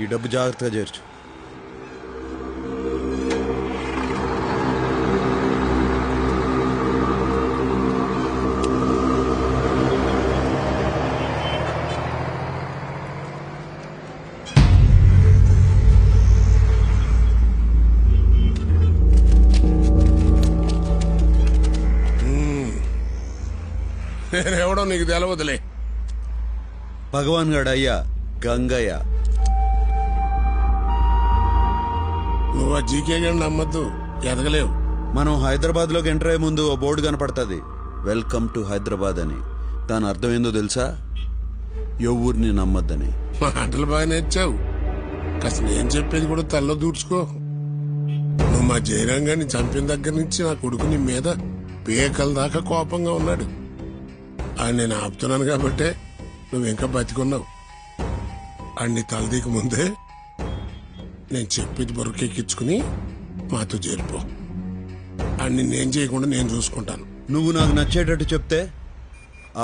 ఈ డబ్బు జాగ్రత్తగా చేర్చు. నేనెవడో నీకు తెలవదులే. భగవాన్ గడ అయ్యా గంగయ్య. నువ్వు ఆ జీకే గడిని నమ్మద్దు, ఎదగలేవు. మనం హైదరాబాద్ లోకి ఎంటర్ అయ్యే ముందు ఓ బోర్డు కనపడుతుంది, వెల్కమ్ టు హైదరాబాద్ అని. దాని అర్థం ఏందో తెలుసా? ఎవరిని నమ్మద్దని. మాటలు బాగా నేర్చావు, కాస్త నేను చెప్పేది కూడా తల్లో దూడ్చుకో. నువ్వు మా జయరాంగాన్ని చంపిన దగ్గర నుంచి నా కొడుకు నీ మీద పేకల దాకా కోపంగా ఉన్నాడు. ఆయన నేను ఆపుతున్నాను కాబట్టే నువ్వు ఇంకా బతికున్నావు. అన్ని తలదీక ముందే నేను చెప్పేది బొరకెక్కించుకుని మాతో చేరిపో. అన్ని నేను చేయకుండా నేను చూసుకుంటాను. నువ్వు నాకు నచ్చేటట్టు చెప్తే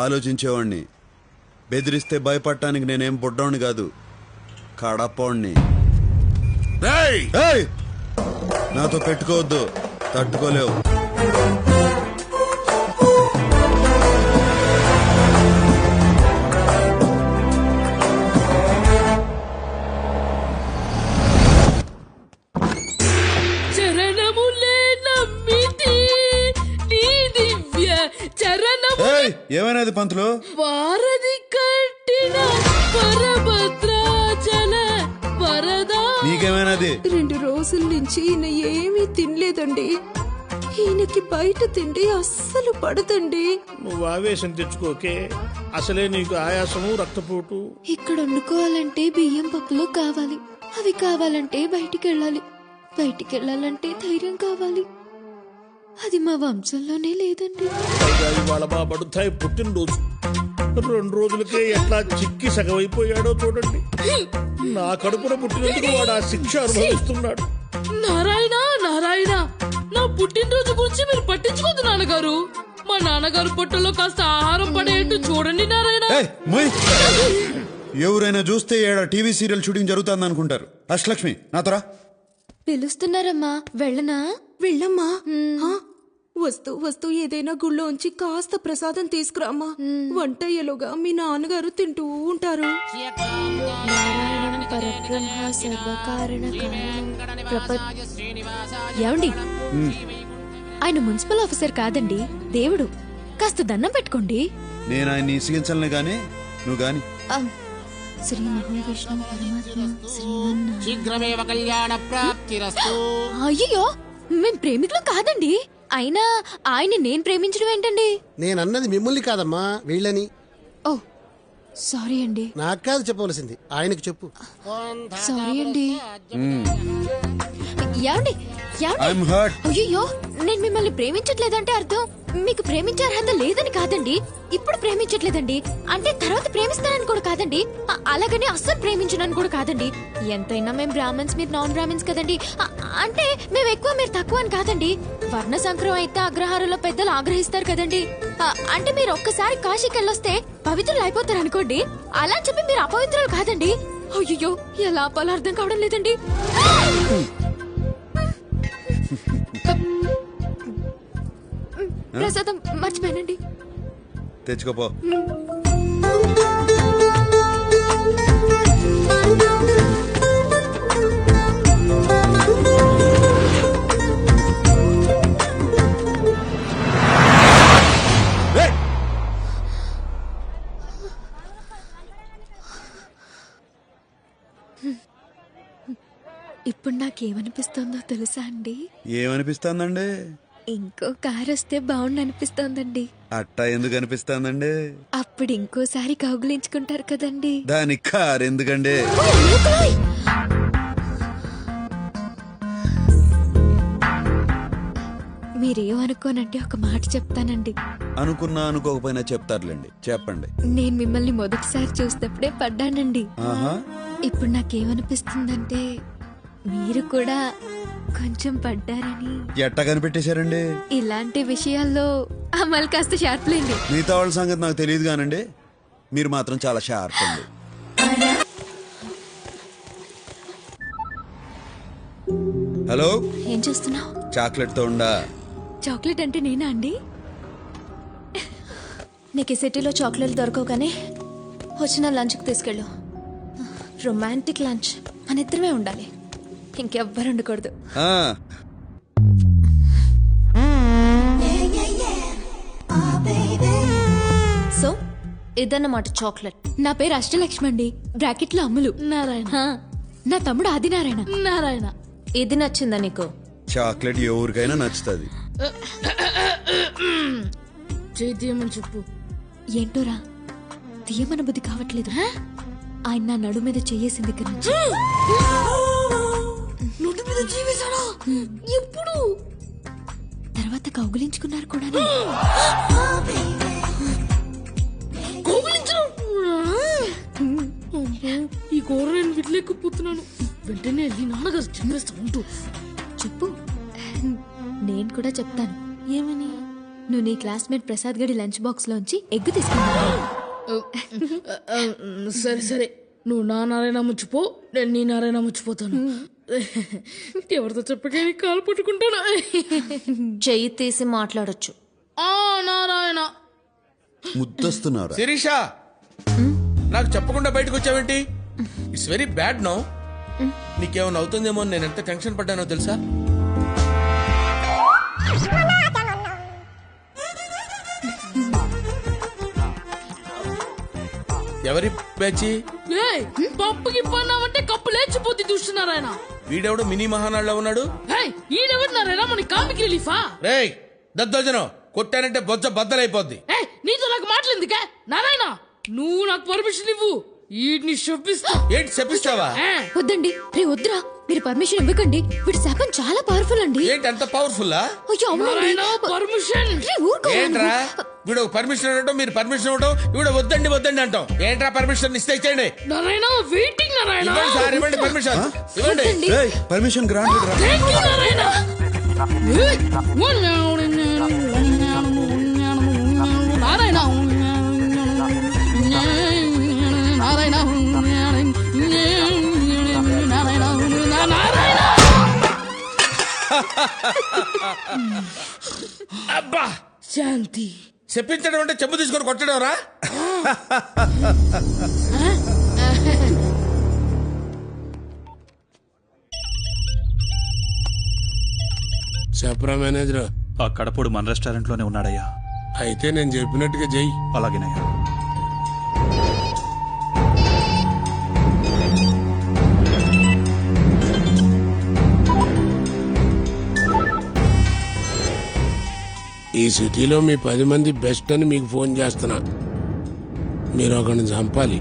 ఆలోచించేవాణ్ణి. బెదిరిస్తే భయపడటానికి నేనేం బుడ్డోని కాదు, కడపోణ్ణి. నాతో పెట్టుకోవద్దు, తట్టుకోలేవు. ఏమైనది పంతులు? వారధి కట్టిన పరభద్రాచల వరదా. నీకేమైనది? 2 రోజుల నుంచి ఈయన ఏమీ తినలేదండి. ఈయనకి బయట తిండి అస్సలు పడదండి. నువ్వు ఆవేశం తెచ్చుకోకే, అసలే నీకు ఆయాసము రక్తపోటు. ఇక్కడ వండుకోవాలంటే బియ్యం పప్పులు కావాలి, అవి కావాలంటే బయటికెళ్ళాలి, బయటికెళ్ళాలంటే ధైర్యం కావాలి. అది మా వంశంలోనే లేదండి. ఇవాళ మా బడుతాయి పుట్టినరోజు. 2 రోజులకే ఎట్లా చిక్కి సగమైపోయాడో చూడండి. నా కడుపున పుట్టినందుకు వాడు ఆ శిక్ష అనుభవిస్తున్నాడు. నారాయణ నారాయణ, నా పుట్టినరోజు గురించి మీరు పట్టించుకోదు నాన్నగారు. మా నాన్నగారు పొట్టలో కాస్త ఆహారం పడేట్టు చూడండి నారాయణ. ఎవరైనా చూస్తే ఏడ టీవీ సీరియల్ షూటింగ్ జరుగుతుంది అనుకుంటారు. అష్టలక్ష్మి నాతోరా. పిలుస్తున్నారమ్మా, వెళ్ళనా? వెళ్ళమ్మా. వస్తూ ఏదైనా గుళ్ళో ఉంచి కాస్త ప్రసాదం తీసుకురామ్మా. వంటయ్యలుగా మీ నాన్నగారు తింటూ ఉంటారు. ఏమండి, ఆయన మున్సిపల్ ఆఫీసర్ కాదండి, దేవుడు. కాస్త దండం పెట్టుకోండి. నేను ఆయన ఇసిగించలే గాని నువ్వు గాని. శ్రీ మహావిష్ణు పరమాత్మ శీఘ్రమేవ కళ్యాణ ప్రాప్తిరస్తు. అయ్యో, మేం ప్రేమికులు కాదండి. అయినా ఆయన్ని నేను ప్రేమించడం ఏంటండి? నేనన్నది మిమ్మల్ని కాదమ్మా, వీళ్ళని. ఓ సారీ అండి. నాకు కాదు చెప్పవలసింది, ఆయనకు చెప్పు. సారీ అండి. ఏమండి అయ్యో, నేను మిమ్మల్ని ప్రేమించట్లేదంటే అర్థం మీకు ప్రేమించే అర్హత లేదని కాదండి. ఇప్పుడు ప్రేమించట్లేదండి అంటే తర్వాత ప్రేమిస్తానని కూడా కాదండి. అలాగని అస్సలు ప్రేమించనని కూడా కాదండి. ఎంతైనా మేము బ్రాహ్మణ్స్, మీరు నాన్ బ్రాహ్మణ్స్ కదండి. అంటే మేము ఎక్కువ మీరు తక్కువ అని కాదండి. వర్ణ సంక్రమం అయితే అగ్రహారంలో పెద్దలు ఆగ్రహిస్తారు కదండి. అంటే మీరు ఒక్కసారి కాశీకి వెళ్ళొస్తే పవిత్రులు అయిపోతారు అనుకోండి. అలా చెప్పి మీరు అపవిత్రులు కాదండి. అయ్యో, ఎలా ఆపాలో అర్థం కావడం లేదండి. ప్రసాదం మర్చిపోయానండి. తెచ్చుకోపో. ఇప్పుడు నాకేమనిపిస్తుందో తెలుసా అండి? ఏమనిపిస్తుందండి? ఇంకో కారు వస్తే బాగుండు అనిపిస్తోందండి. అట్టా ఎందుకు అనిపిస్తుందండి? అప్పుడు ఇంకోసారి కౌగులించుకుంటారు కదండి. దానికి కారు ఎందుకండి? మీరేమనుకోనంటే ఒక మాట చెప్తానండి. అనుకున్నా అనుకోకపోయినా చెప్తారులేండి, చెప్పండి. నేను మిమ్మల్ని మొదటిసారి చూసినప్పుడే పడ్డానండి. ఇప్పుడు నాకేమనిపిస్తుందంటే మీరు కూడా కొంచెం పడ్డారని. ఎట్టా కనిపెట్టేశారండి? ఇలాంటి విషయాల్లో అమలు కాస్త షార్ప్ లేండి. మిగతా వాళ్ళ సంగతి నాకు తెలియదు కానండి, మీరు మాత్రం చాలా షార్ప్ అండి. హలో, ఏం చేస్తున్నావు? చాక్లెట్ తో ఉండా. చాక్లెట్ అంటే నేనా అండి? నీకు ఈ సిటీలో చాక్లెట్లు దొరకవు కానీ వచ్చిన లంచ్కి తీసుకెళ్ళు. రొమాంటిక్ లంచ్, మన ఇద్దరమే ఉండాలి, ఇంకెవ్వరు ఉండకూడదు. ఆ, సో ఇదన్నమాట చాక్లెట్. నా పేరు అష్టలక్ష్మి అండి, బ్రాకెట్ లో అమ్ములు. నారాయణ. నా తమ్ముడు ఆదినారాయణ. నారాయణ. ఇది నచ్చిందా నీకు? చాక్లెట్ ఎవరికైనా నచ్చుతుంది. తీయమని చెప్పు. ఏంటోరా తీయమన బుద్ధి కావట్లేదు. ఆయన నా నడు మీద చెయ్యేసింది దగ్గర నుంచి. నోటి మీద జీవేశాడా? ఎప్పుడు? తర్వాత కౌగులించుకున్నారు కూడా. కౌగిలించడం? ఈ కూర నేను విడలేకపోతున్నాను. వెంటనే వెళ్ళి నాన్నగారు చెప్పేస్తా ఉంటూ. చెప్పు, నేను కూడా చెప్తాను. ఏమని? నువ్వు నీ క్లాస్మేట్ ప్రసాద్ గడి లంచ్ బాక్స్ లోంచి ఎగ్గు తీసుకున్నావు. సరే సరే, నువ్వు నా నారాయణ ముచ్చిపో, నేను నీ నారాయణ ముచ్చిపోతాను. ఎవరితో చెప్పకే కాలు పట్టుకుంటాను. చెయ్యి తీసి మాట్లాడొచ్చు. ఆ నారాయణ. ముద్దొస్తున్నారు. శిరీష, నాకు చెప్పకుండా బయటకు వచ్చావేంటి? It's very bad no. నీకేమైనా అవుతుందేమో అని నేను ఎంత టెన్షన్ పడ్డానో తెలుసా? ఎవరి పేచి? ఏయ్, పప్పుకి పన్నామంటే కప్పు లేచిపోతే చూస్తున్నారాయన. వీడెవడు మినీ మహానాడులో ఉన్నాడు? ఈడెవరు నారాయణ? మన కామిక్ రిలీఫా? రేయ్ దద్దోజనం, కొట్టానంటే బొజ్జ బద్దలైపోద్ది. నీతో నాకు మాట్లాడిందికా నారాయణ? నువ్వు నాకు పర్మిషన్ ఇవ్వు, వీటిని శప్పిస్తా. ఏంటి చెప్పిస్తావా? వద్దండి, రే వద్దురా, మీరు పర్మిషన్ ఇవ్వకండి. వీడి శాపం చాలా పవర్ఫుల్ అండి. ఏంటి అంత పవర్ఫుల్లా? అయ్యో అవునండి. నారాయణ పర్మిషన్. రే, ఊరుకో. ఏంట్రా వీడు పర్మిషన్ ఇవ్వటం, మీరు పర్మిషన్ ఇవ్వటం, వీడు వద్దండి వద్దండి అంటాం. ఏంట్రా పర్మిషన్ ఇస్తే ఇచ్చేయండి. నారాయణ వెయిటింగ్ నారాయణ. ఇవ్వండి సార్, ఇవ్వండి పర్మిషన్, ఇవ్వండి. వద్దండి. పర్మిషన్ గ్రాంటెడ్ రా. Thank you, Narayana. నారాయణ నారాయణ. అబ్బా, శాంతి. చెప్పించడం అంటే చెంబు తీసుకొని కొట్టడం రా. చెప్పరా మేనేజర్. ఆ కడపడు మన రెస్టారెంట్ లోనే ఉన్నాడయ్యా. అయితే నేను చెప్పినట్టుగా చెయ్యి. అలాగేనయ్యా. ఈ సిటీలో మీ 10 మంది బెస్ట్ అని మీకు ఫోన్ చేస్తున్నా. మీరు ఒకరిని చంపాలి.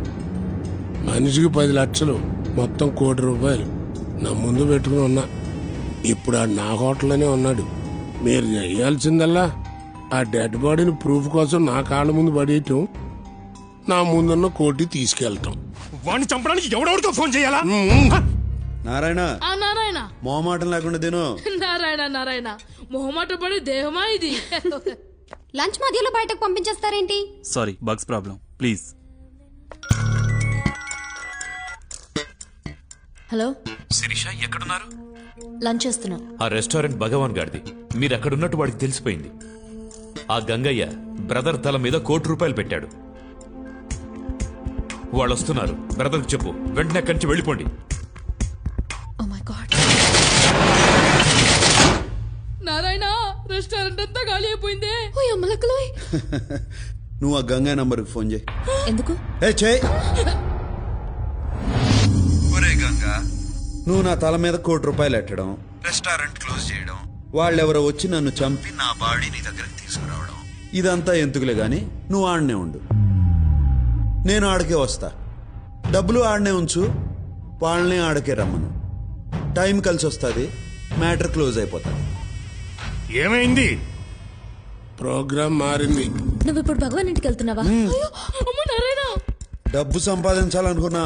మనిషికి 10 లక్షలు, మొత్తం ₹1 కోటి నా ముందు పెట్టుకుని ఉన్నా. ఇప్పుడు ఆ నా హోటల్లోనే ఉన్నాడు. మీరు చేయాల్సిందల్లా ఆ డెడ్ బాడీని ప్రూఫ్ కోసం నా కాళ్ళ ముందు పడేయటం, నా ముందున్న కోటి తీసుకెళ్తాం. వాడిని చంపడానికి ఎవడెవరితో ఫోన్ చేయాలా? నారాయణ, ఆ నారాయణ. మొహమాటం లేకుండా తిను. నారాయణ నారాయణ, మొహమాట పడే దేహమా ఇది? లంచ్ మధ్యలో బయటకు పంపించేస్తారేంటి? Sorry, bugs problem. Please. Hello Sirisha ఎక్కడున్నారు? లంచ్ చేస్తున్నా. ఆ రెస్టారెంట్ భగవాన్ గారిది. మీరు అక్కడున్నట్టు వాడికి తెలిసిపోయింది. ఆ గంగయ్య బ్రదర్ తల మీద ₹1 కోటి పెట్టాడు. వాళ్ళు వస్తున్నారు. బ్రదర్కి చెప్పు, వెంటనే అక్కడి నుంచి వెళ్ళిపోండి. Oh my god. Narayana, restaurant అంతా ఖాళీ అయిపోయింది. ఓ అమ్మలక్కలోయ్. నువ్వు ఆ గంగా నంబర్కి ఫోన్ చేయి. ఎందుకు? చేయి. ఒరే గంగా, నువ్వు నా తల మీద ₹1 కోటి ఎట్టడం, రెస్టారెంట్ క్లోజ్ చేయడం, వాళ్ళెవరో వచ్చి నన్ను చంపి నా బాడీ నీ దగ్గరికి తీసుకురావడం, ఇదంతా ఎందుకులే గాని నువ్వు ఆడనే ఉండు. నేను ఆడకే వస్తా. డబ్బులు ఆడనే ఉంచు, వాళ్ళనే ఆడకే రమ్మను. టైం కలిసి వస్తుంది, మ్యాటర్ క్లోజ్ అయిపోతుంది. ఏమైంది? ప్రోగ్రామ్ మారింది. నువ్వు ఇప్పుడు భగవాన్ ఇంటికి వెళ్తున్నావా? అమ్మ నారాయణ. డబ్బు సంపాదించాలనుకున్నా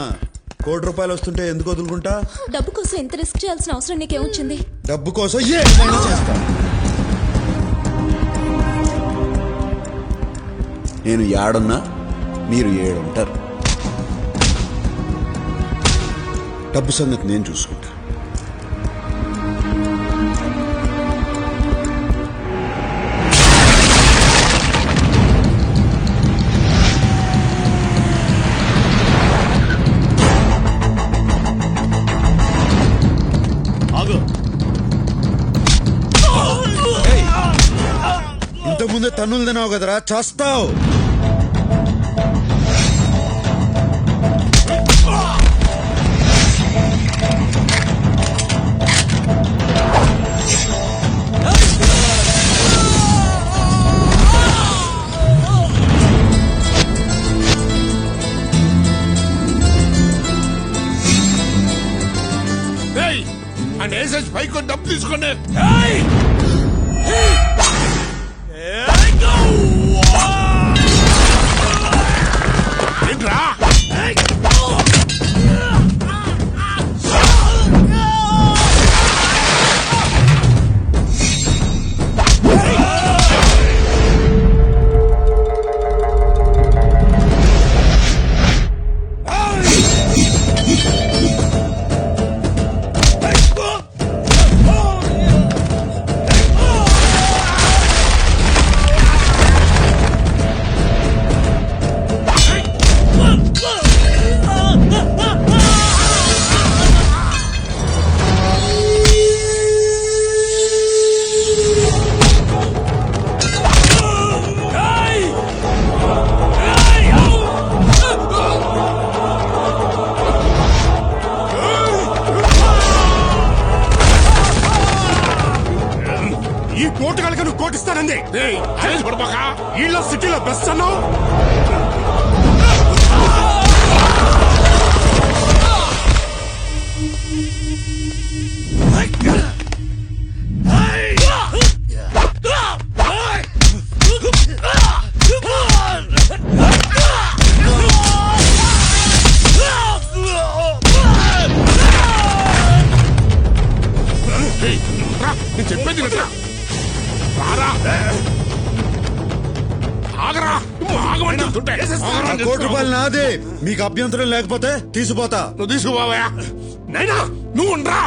₹1 కోటి వస్తుంటే ఎందుకు వదులుకుంటా? డబ్బు కోసం ఎంత రిస్క్ చేయాల్సిన అవసరం నీకేమొచ్చింది? డబ్బు కోసం ఏమైనా చేస్తా. నేను ఏడున్నా, మీరు 7 ఉంటారు. డబ్బు సంగతి నేను చూసుకుంటా. ముందే తన్నులు తినావు కదరా, చస్తావు. అండ్ వేసేసి పైకి డబ్బు తీసుకోండి. ఏంట్రా ఈ కోటు కనుక నువ్వు కోటిస్తానంది. వీళ్ళ సిటీలో బెస్ట్ అన్నావు. నేను చెప్పేది వినరా? రారా ఆగరా, నువ్వు ఆగమంటే వెళ్తుంటే. ఆ ₹1,00,00,000 నాదే. మీకు అభ్యంతరం లేకపోతే తీసిపోతా. నువ్వు తీసుకుపోవా నైనా, నువ్వు ఉండరా.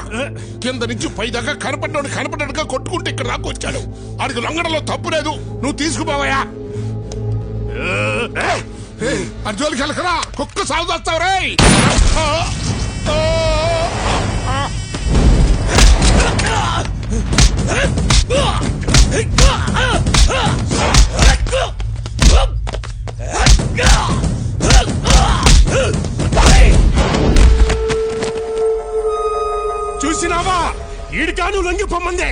కింద నుంచి పై దాకా కనపడ్డాడుగా కొట్టుకుంటే ఇక్కడ దాకా వచ్చాడు. ఆడికి లొంగడంలో తప్పు లేదు, నువ్వు తీసుకుపోవా. అర్జున్కి వెళ్ళకరా, కుక్క సాగు చేస్తావు రే. చూసినావా, ఈడికా నువ్వు లొంగిపోమ్మంది.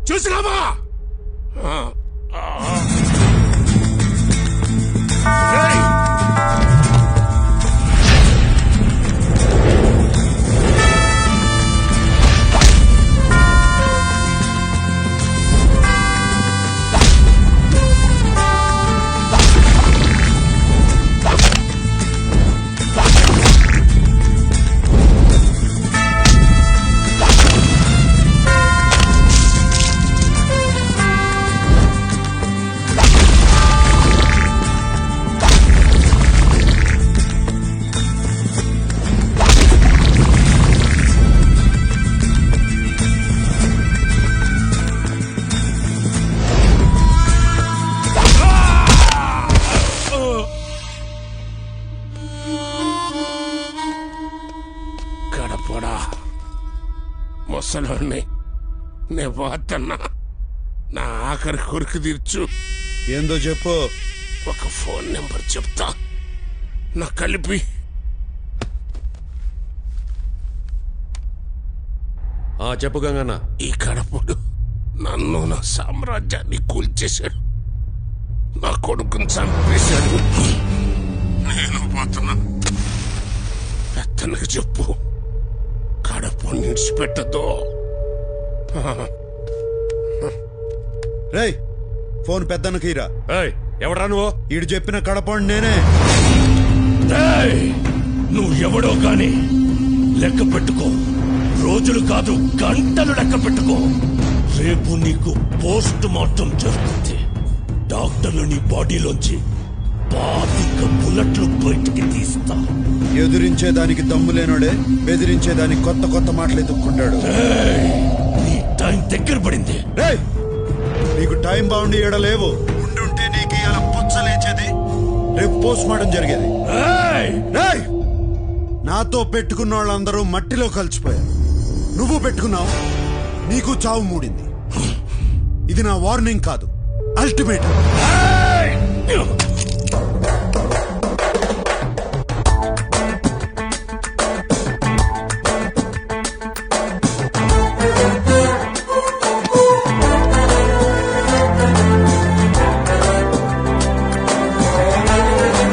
చూసినావా? గడపడా ముసలోని నే పోతున్నా. నా ఆఖరి కొరికి తీర్చు. ఏందో చెప్పు. ఒక ఫోన్ నెంబర్ చెప్తా, నా కలిపి. చెప్పు గంగన్న. ఈ గడపడు నన్ను నా సామ్రాజ్యాన్ని కూల్చేశాడు, నా కొడుకుని చంపేశాడు. నేను పోతున్నా. పెద్దనకు చెప్పు, కడప నిడిచిపెట్టదు. రేయ్, ఫోన్ పెద్దన్నకి రా. ఎవడా నువ్వు? ఈడు చెప్పిన కడపండి నేనే. నువ్వు ఎవడో గాని లెక్క పెట్టుకో. రోజులు కాదు, గంటలు లెక్క పెట్టుకో. రేపు నీకు పోస్ట్ మార్టం జరుగుతుంది. డాక్టర్లు నీ బాడీలోంచి 25 బుల్లెట్లు బయటికి తీస్తా. ఎదురించేదానికి దమ్ము లేనోడే బెదిరించేదానికి కొత్త కొత్త మాటలు ఎదుక్కుంటాడు. నీ టైం దగ్గర పడింది. నీకు టైం బాగుండి ఏడలేవు. ఉండుంటే నీకు ఇలా పుచ్చలేచేది, రేపు పోస్ట్ మార్టం జరిగేది. నాతో పెట్టుకున్న వాళ్ళందరూ మట్టిలో కలిసిపోయారు. నువ్వు పెట్టుకున్నావు, నీకు చావు మూడింది. ఇది నా వార్నింగ్ కాదు, అల్టిమేట్